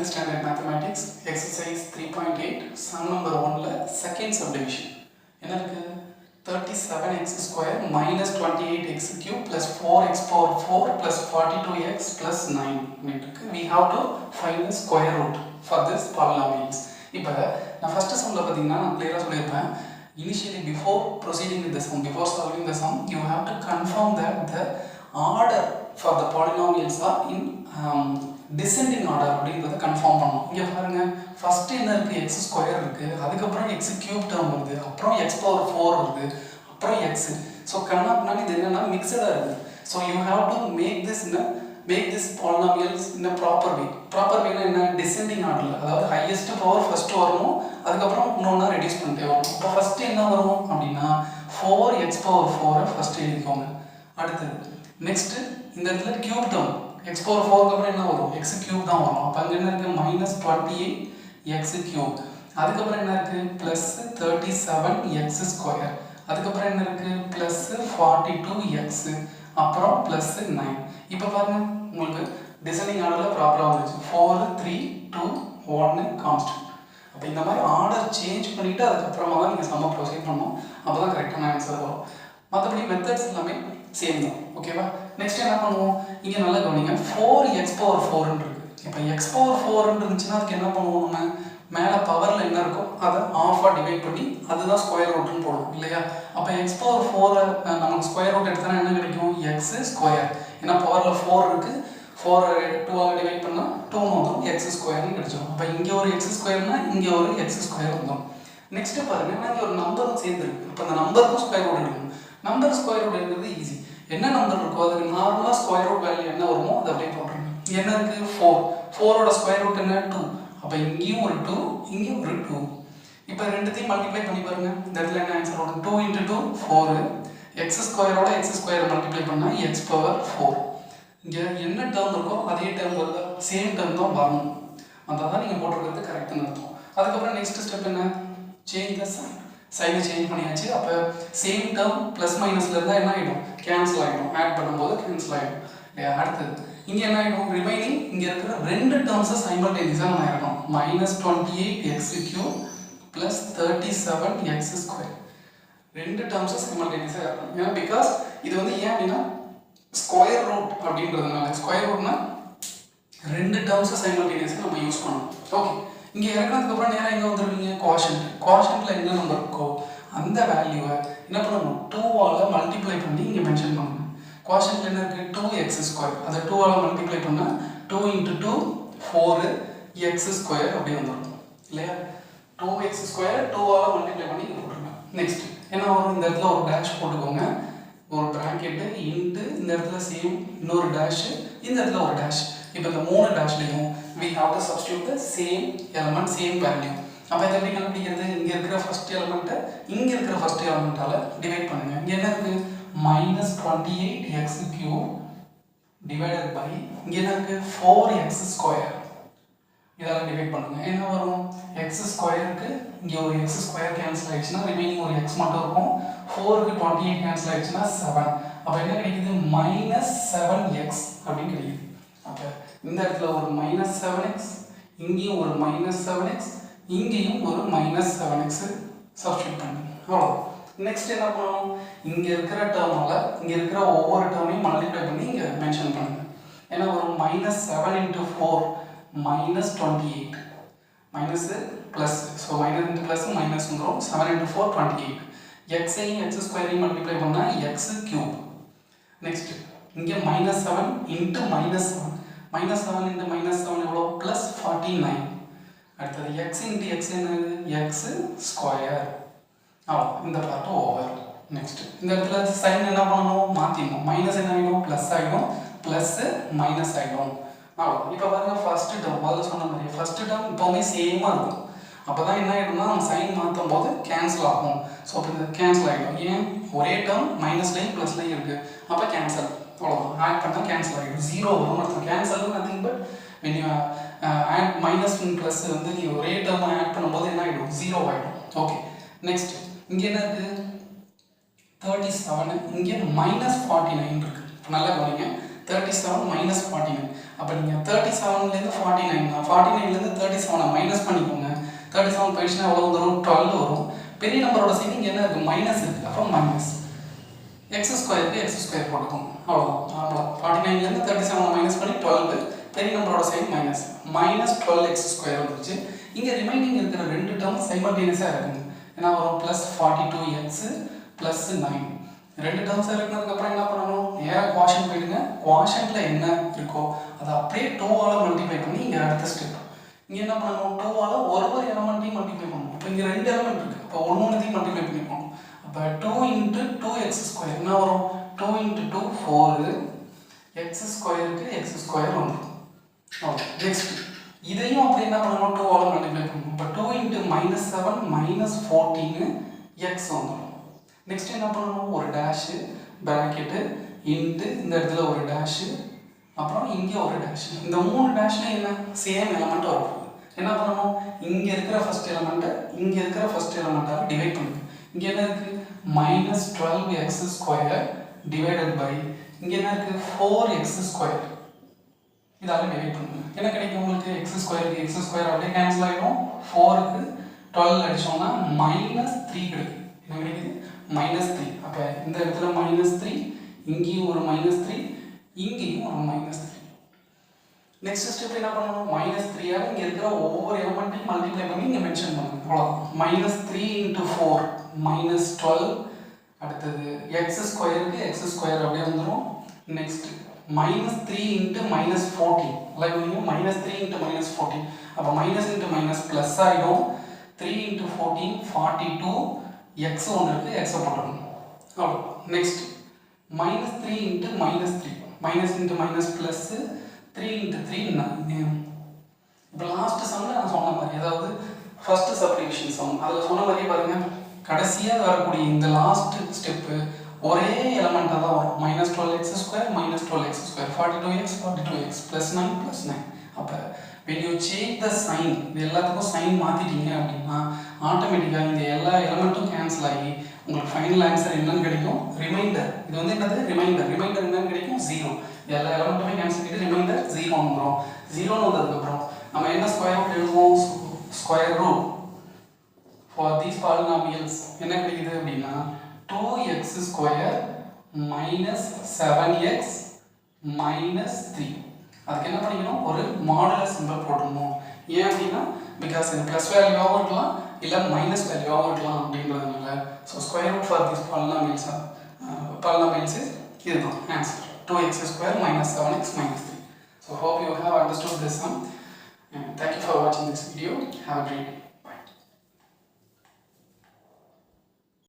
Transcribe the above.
10th standard mathematics exercise 3.8 sum number 1 la second subdivision என்ன இருக்கு 37x square minus 28x cube plus 4x power 4 plus 42x plus 9 இருக்கு. We have to find the square root for this polynomials. இப்போ நான் first sumல பாத்தீங்கன்னா நான் clear சொல்லிருப்பேன். Initially before proceeding with the sum, before solving the sum, you have to confirm that the order for the polynomials are in descending order அப்படிங்கறத confirm பண்ணனும். இங்க பாருங்க first என்ன இருக்கு x ஸ்கொயர் இருக்கு, அதுக்கு அப்புறம் x கியூப் டேர்ம் வருது, அப்புறம் x பவர் 4 வருது, அப்புறம் x. சோ கண்ணாப்னா இது என்னன்னா மிக்ஸ்டா இருக்கு. So you have to make this polynomials in a proper way. proper way என்ன descending order, அதாவது highest power first வரணும், அதுக்கு அப்புறம் இன்னொன்னா ரெடியூஸ் பண்ணிட்டே வரணும். அப்ப ஃபர்ஸ்ட் என்ன வரும் அப்படினா 4x பவர் 4 ஃபர்ஸ்ட் எழுதிக்கோங்க. அடுத்து நெக்ஸ்ட் இந்த இடத்துல கியூப் டேர்ம் x power 4 க்கு அப்புறம் என்ன வரும், x cube தான் வரும். அப்ப அங்க என்ன இருக்கு -28x cube, அதுக்கு அப்புறம் என்ன இருக்கு +37x square, அதுக்கு அப்புறம் என்ன இருக்கு +42x, அப்புறம் +9. இப்போ பாருங்க உங்களுக்கு டிசைனிங் ஆர்டர்ல ப்ராப்பரா வந்துருச்சு. 4 3 2 1 கான்ஸ்டன்ட். அப்ப இந்த மாதிரி ஆர்டர் சேஞ்ச் பண்ணிட்டு அதுக்கு அப்புறமா தான் நீங்க சம்ம ப்ரோசீட் பண்ணனும். அப்பதான் கரெக்ட்டான ஆன்சர் வரும். மத்தபடி மெத்தட்ஸ் எல்லாமே சேம் தான். ஓகேவா? நெக்ஸ்ட் என்ன பண்ணுவோம், இங்க நல்லா கவனிங்க. 4x power 4 ன்னு இருக்கு. இப்போ x power 4 ன்னு இருந்துச்சுனா அதுக்கு என்ன பண்ணுவோம், நம்ம மேல பவர்ல என்ன இருக்கோ அத ஆஃபா டிவைட் பண்ணி அதுதான் ஸ்கொயர் ரூட்னு போடுவோம் இல்லையா? அப்ப x power 4 நமக்கு ஸ்கொயர் ரூட் எடுத்தா என்ன கிடைக்கும், x ஸ்கொயர். ஏனா பவர்ல 4 இருக்கு, 4 2 ஆல டிவைட் பண்ணா 2 வந்துரும், x ஸ்கொயர்னு கிடைச்சிரும். அப்ப இங்க ஒரு x ஸ்கொயர்னா இங்க ஒரு x ஸ்கொயர் வந்துரும். நெக்ஸ்ட் பாருங்க, இங்க ஒரு நம்பரும் சேர்ந்து இருக்கு. அப்ப அந்த நம்பருக்கு ஸ்கொயர் ரூட் எடுக்கணும். நம்பர் ஸ்கொயர் ரூட் எடுக்கிறது ஈஸி. என்ன நம்பர் இருக்கோ அதுக்கு நார்மலா ஸ்கொயர் ரூட் வேல்யூ என்ன வருமோ அதை அப்படியே போட்டுருங்க. என்ன இருக்கு 4, 4 ஓட ஸ்கொயர் ரூட் என்ன 2. அப்ப இங்கேயும் ஒரு 2, இங்கேயும் ஒரு 2. இப்போ ரெண்டுத்தையும் மல்டிப்ளை பண்ணி பாருங்க. இந்த இடத்துல என்ன ஆன்சர் வரும், 2 × 2 4. x ஸ்கொயரோட x ஸ்கொயர் மல்டிப்ளை பண்ணா x பவர் 4. இங்க என்ன டேர்ம் இருக்கோ அதே டேர்ம் வருதா, சேம் டேர்ம் தான் வரணும். அதான் நீங்க போட்டுறது கரெக்ட்னு அர்த்தம். அதுக்கு அப்புறம் நெக்ஸ்ட் ஸ்டெப் என்ன, சேஞ்ச் தி சைன். சைனை சேஞ்ச் பண்ணியாச்சு. அப்ப சேம் டேர்ம் பிளஸ் மைனஸ்ல இருந்தா என்ன ஆயிடும், கேன்சல் ஆயிடும். ஆட் பண்ணும்போது கேன்சல் ஆயிடும். அடுத்து இங்க என்ன ஆயிடும், ரிமைனிங் இங்க இருக்கிற ரெண்டு டேர்ம்ஸ் சைமல்டேனியஸா நம்ம எழுதணும். -28x³ plus 37x². ரெண்டு டேர்ம்ஸ் சைமல்டேனியஸா எழுதணும். ஏன்னா பிகாஸ் இது வந்து ஏன் அப்படினா ஸ்கொயர் ரூட் அப்படின்றதுனால. ஸ்கொயர் ரூட்னா ரெண்டு டேர்ம்ஸ் சைமல்டேனியஸா நம்ம யூஸ் பண்ணணும். ஓகே, இங்க இறக்குனதுக்கு அப்புறம் நேரா எங்க வந்துருவீங்க, கோஷன்ட். கோஷன்ட்ல என்ன நம்பர் இருக்கோ அந்த வேல்யூவை என்ன பண்ணணும், 2 ஆல மல்டிப்ளை பண்ணி இங்க மென்ஷன் பண்ணணும். கோஷன்ட்ல என்ன இருக்கு 2x², அதை 2 ஆல மல்டிப்ளை பண்ணா 2 × 2 4x² அப்படி வந்துரும் இல்லையா? 2x², 2 ஆல மல்டிப்ளை பண்ணி இங்க போட்டுருங்க. நெக்ஸ்ட் என்ன வரும், இந்த இடத்துல ஒரு டேஷ் போட்டுக்கோங்க, ஒரு பிராக்கெட் இன்டு இந்த இடத்துல சேம் இன்னொரு டேஷ், இந்த இடத்துல ஒரு டேஷ். இப்போ இந்த மூணு டேஷ்லயும் we have to substitute the same element, same value. அப்ப இத எப்படி கண்டுபிடிக்கிறது, இங்க இருக்கிற ஃபர்ஸ்ட் எலிமெண்ட்ட இங்க இருக்கிற ஃபர்ஸ்ட் எலிமெண்டால டிவைட் பண்ணுங்க. இங்க என்ன இருக்கு -28x³ divided by இங்க என்ன இருக்கு 4x². இதால டிவைட் பண்ணுங்க. என்ன வரும், x² க்கு இங்க ஒரு x² கேன்சல் ஆயிடுச்சுனா ரிமைனிங் ஒரு x மட்டும் இருக்கும். 4 க்கு 28 கேன்சல் ஆயிடுச்சுனா 7. அப்ப என்ன கிடைக்குது -7x அப்படி கிடைக்குது. அப்ப இந்த இடத்துல ஒரு -7x, இங்கேயும் ஒரு -7x, இங்கேயும் ஒரு -7x சப்ஸ்டிட்யூட் பண்ணுங்க. அவ்வளவுதான். நெக்ஸ்ட் என்ன பண்ணணும், இங்க இருக்கிற டேர்மால இங்க இருக்கிற ஒவ்வொரு டேர்மையும் மல்டிப்ளை பண்ணி இங்க மென்ஷன் பண்ணுங்க. ஏன்னா ஒரு -7 × 4 -28 minus plus, so minus into plus minus வந்துடும். 7 × 4 28. x-ஐயும் x² மல்டிப்ளை பண்ணா x³. நெக்ஸ்ட் இங்க -7 × -7, -7 × -7 எவ்வளோ +49. அடுத்தது x × x என்னது x². இந்த பார்ட் ஓவர். நெக்ஸ்ட் இந்த இடத்துல சைன் என்ன பண்ணணும், மாத்திடணும். மைனஸ் என்ன ஆயிடும், பிளஸ் ஆயிடும், பிளஸ் மைனஸ் ஆயிடும். இப்போ பாருங்க ஃபர்ஸ்ட் டேர்ம் முதல்ல சொன்ன மாதிரி ஃபர்ஸ்ட் டேர்ம் எப்பவுமே சேமா இருக்கும். அப்பதான் என்ன ஆயிடும்னா நம்ம சைன் மாற்றும் போது கேன்சல் ஆகும். ஸோ அப்போ இது கேன்சல் ஆகிடும். ஏன், ஒரே டேர்ம் மைனஸ்லையும் ப்ளஸ்லையும் இருக்கு. அப்போ கேன்சல், அவ்வளோதான். ஆட் பண்ணால் கேன்சல் ஆகிடும், 0 வரும் அர்த்தம். Cancel nothing but when you add minus and plus வந்து நீ ஒரே டேர்மை ஆட் பண்ணும்போது என்ன ஆகிடும், 0 ஆகிடும். ஓகே, நெக்ஸ்ட் இங்கே என்ன இருக்கு 37, இங்கே -49 இருக்கு. நல்லா கவனிங்க, 37 மைனஸ் 49. அப்போ நீங்கள் 37லேருந்து 49 49லேருந்து 37 மைனஸ் பண்ணிக்கோங்க. 37 போயிடுச்சுன்னா எவ்வளோ வந்துடும்? 12 வரும். பெரிய நம்பரோட சைடு இங்கே என்ன இருக்குது? மைனஸ் இருக்குது. அப்போ மைனஸ் எக்ஸ் ஸ்கொயருக்கு எக்ஸ் ஸ்கொயர் போட்டுக்கோங்க. அவ்வளோதான் நார்மலாக 49லேருந்து 37 மைனஸ் பண்ணி 12, பெரிய நம்பரோட சைடு மைனஸ் 12 எக்ஸ் ஸ்கொயர் வந்துருச்சு. இங்கே ரிமைனிங் இருக்கிற ரெண்டு டேர்ம் சைமல்டேனியஸாக இருக்குங்க. ஏன்னா வரும் ப்ளஸ் 42x ப்ளஸ் 9 ரெண்டு டேர்ம்ஸாக இருக்கிறதுக்கப்புறம் என்ன பண்ணணும்? நேராக குவாஷன் போயிடுங்க. குவாஷனில் என்ன இருக்கோ அதை அப்படியே 2ஆல் மல்டிப்ளை பண்ணி இங்கே அடுத்த ஸ்டெப் இங்கே என்ன பண்ணணும்? 2ஆல் ஒரு எலமெண்ட்டையும் மல்டிப்ளை பண்ணணும். இப்போ இங்கே ரெண்டு எலமெண்ட் இருக்குது. இப்போ ஒன்றையும் மல்டிப்ளை பண்ணி போகணும். அப்போ 2 × 2x ஸ்கொயர் என்ன வரும்? 2 × 2 4 எக்ஸ் ஸ்கொயருக்கு எக்ஸ் ஸ்கொயர் வந்துடும். ஓகே, நெக்ஸ்ட் இதையும் அப்படி என்ன பண்ணணும்? 2ஆல் மல்டிப்ளை பண்ணணும். இப்போ 2 × -7 -14 எக்ஸ் வந்துடும். நெக்ஸ்ட் என்ன பண்ணணும்? ஒரு டேஷு ப்ராக்கெட்டு இன்ட்டு இந்த இடத்துல ஒரு டேஷு அப்புறம் இங்கே ஒரு டேஷ். இந்த மூணு டேஷ்ல என்ன? சேம் எலமெண்ட் வரும். என்ன பண்ணணும்? இங்கே இருக்கிற ஃபர்ஸ்ட் எலமெண்ட்டை இங்கே இருக்கிற ஃபர்ஸ்ட் எலமெண்ட்டாக டிவைட் பண்ணுங்க. இங்கே என்ன இருக்குது? -12x ஸ்கொயர் டிவைடட் பை இங்கே என்ன இருக்குது? 4x square. இதால் டிவைட் பண்ணுங்க. என்ன கிடைக்கும் உங்களுக்கு? எக்ஸ் ஸ்கொயருக்கு எக்ஸ் ஸ்கொயர் அப்படியே கேன்சல் ஆகிடும். 4க்கு 12 அடித்தோம்னா -3 கிடைக்கும். என்ன கிடைக்குது? -3. அப்போ இந்த இடத்துல -3, இங்கேயும் ஒரு -3, இங்கேயும் ஒரு -3. நெக்ஸ்ட் ஸ்டெப் என்ன பண்ணணும்? -3ஆல் இங்கே இருக்கிற ஒவ்வொரு எலமெண்ட்டையும் மல்டிப்ளை பண்ணி இங்கே மென்ஷன் பண்ணுங்க. அவ்வளோதான். -3 × 4 -12. அடுத்தது எக்ஸ் ஸ்கொயருக்கு எக்ஸ் ஸ்கொயர் அப்படியே வந்துடும். Next -3 × -14 like -3 × -14. அப்போ மைனஸ் இன்ட்டு மைனஸ் ப்ளஸ் ஆகிடும். 3 × 14 42 எக்ஸ் ஒன்று இருக்குது, எக்ஸை போட்டுடணும். அவ்வளோ. Next -3 × -3 minus into minus plus 3 × 3 9. இப்போ லாஸ்ட் சம்மில் நான் சொன்ன மாதிரி, அதாவது ஃபஸ்ட்டு சப்டிவிஷன் சம் அதில் சொன்ன மாதிரியே பாருங்கள், கடைசியாக வரக்கூடிய இந்த லாஸ்ட் ஸ்டெப்பு ஒரே எலமெண்ட்டாக தான் வரும். -12x square -12x square 42x plus 9 plus 9. அப்போ when you change the sign, இது எல்லாத்துக்கும் சைன் மாற்றிட்டீங்க அப்படின்னா ஆட்டோமேட்டிக்காக இந்த எல்லா எலமெண்ட்டும் கேன்சல் ஆகி உங்களுக்கு ஃபைனல் ஆன்சர் என்னன்னு கிடைக்கும்? ரிமைண்டர். இது வந்து என்னது? ரிமைண்டர். ரிமைண்டர் என்னன்னு கிடைக்கும்? 0. எல்லா எலமெண்ட்டுமே கேன்சல் பண்ணிட்டு ரிமைண்டர் 0 வந்துடும். 0ன்னு வந்ததுக்கப்புறம் நம்ம என்ன ஸ்கொயர் ரூட் எழுதுவோம்? Square root for these polynomials என்ன கிடைக்குது அப்படின்னா 2x ஸ்கொயர் -7x -3. அதுக்கு என்ன பண்ணிக்கணும்? ஒரு மாடுலஸ் சிம்பிள் போட்டுடணும். ஏன் அப்படின்னா பிகாஸ் இது ப்ளஸ் வேல்யூவாகவும் இருக்கலாம் இல்லை மைனஸ் வேல்யூவாகவும் இருக்கலாம் அப்படின்றதுனால. So square root for this polynomials இதுதான் answer. 2x square -7x -3. So hope you have understood this sum. Thank you for watching this video. Have a great day.